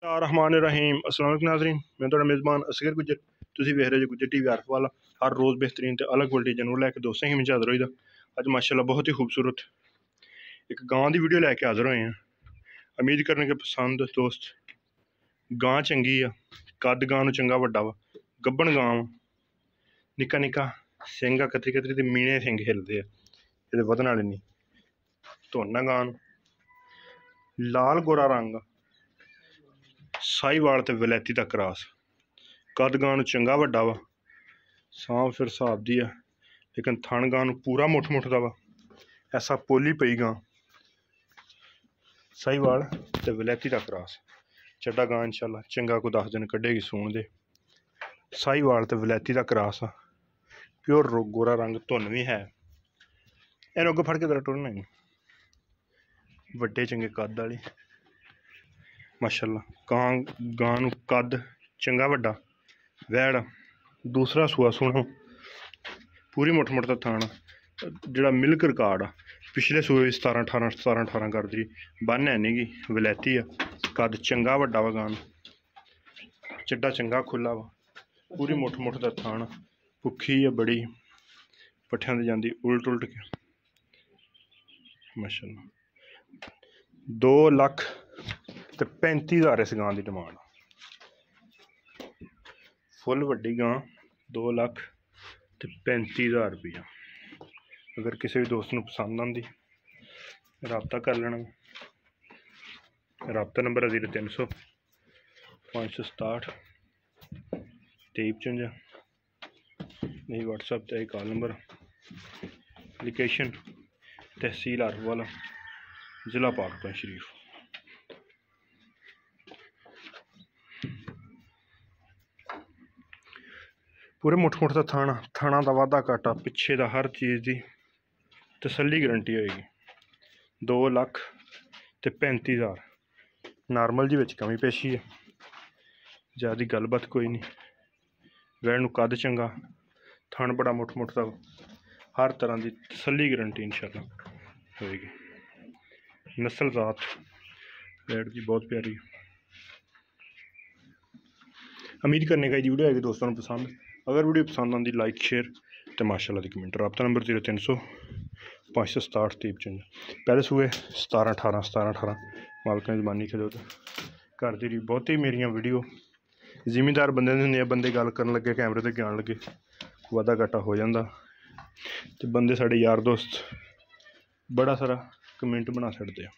रहमान रहीम अस्सलाम वालेकुम नाज़रीन, मैं तुहाडा मेज़बान असगर गुज्जर। तुसीं वेख रहे हो गुज्जर टीवी आरफ वाला। हर रोज़ बेहतरीन ते अलग क्वालिटी जानवर लैके दोस्तें की हाज़र होई दा। अज माशाअल्लाह बहुत ही खूबसूरत एक गां की वीडियो लैके हाज़र होए हैं। उम्मीद करने के पसंद दोस्त। गां चंगी आ, कद गां नूं चंगा वड्डा वा, गब्बन गां वा, निक्का निक्का सिंग आ, कतरी कतरी ते मीने सिंग हिलदे आ, इहदे वधन वाले नहीं। धुन गां नूं लाल गोरा रंग, साहीवाल ते वलैती दा क्रॉस, कद गां नूं चंगा वड्डा वा, सांभ फिर हिसाब दी आ, लेकिन थन गां नूं पूरा मुठ मुठ दा वा, ऐसा पोली पई गां, साहीवाल ते वलैती दा क्रॉस। चड्डा गां इंशाअल्लाह चंगा को 10 दिन कड्ढेगी सूण दे। साहीवाल ते वलैती दा क्रॉस आ, प्योर गोरा रंग, धुन भी है। इन्हूं अग्गों फड़ के जरा टुरना ही, वड्डे चंगे कद वाली माशाअल्लाह। गां नूं कद चंगा वड्डा, वैड़ दूसरा सूआ सुनो, पूरी मुठ मुठ दा थान, जिहड़ा मिल्क रिकॉर्ड आ पिछले सूए 17-18 करदी, बन है नहीं गी, वलैती आ, कद चंगा वड्डा वा गां नूं, चड्डा चंगा खुला वा, पूरी मुठ मुठ दा थान, भुक्खी आ बड़ी, पट्ठियां ते जांदी उल्ट उल्ट के माशाअल्लाह। 2,35,000 इस गां की डिमांड। फुल वड्डी गां 2,35,000 रुपया। अगर किसी भी दोस्त नूं पसंद आंदी रबता कर लेना। रबता नंबर है 0300 567 2355। नहीं व्हाट्सएप ते कॉल नंबर। लोकेशन तहसील आरफ वाला, जिला पाकिस्तान शरीफ। पूरे मुठ मुठ का थाना का वाधा घाटा, पिछे का हर चीज़ की तसल्ली गारंटी होएगी। 2,35,000 नॉर्मल जी कमी पेशी है, ज़्यादा गलबात कोई नहीं। वैड़ नूं कद चंगा, थन बड़ा मुठ मुठ का, हर तरह की तसल्ली गारंटी इंशाअल्लाह होएगी। नस्ल जात वैड़ की बहुत प्यारी। उम्मीद करने का वीडियो आएगी दोस्तों को पसंद। अगर वीडियो पसंद आती लाइक शेयर तो माशाअल्लाह दी कमेंट। रबता नंबर 0300 567 2355। पहले सूए 17-18 मालक ने जबानी खेलो घर दी बहुती मेरिया वीडियो जिमीदार बंदे होंगे, बंदे गल कर लगे कैमरे ते आन लगे वाधा घाटा हो जाता, तो बंदे साढ़े यार दोस्त बड़ा सारा कमेंट बना छड़ते हैं।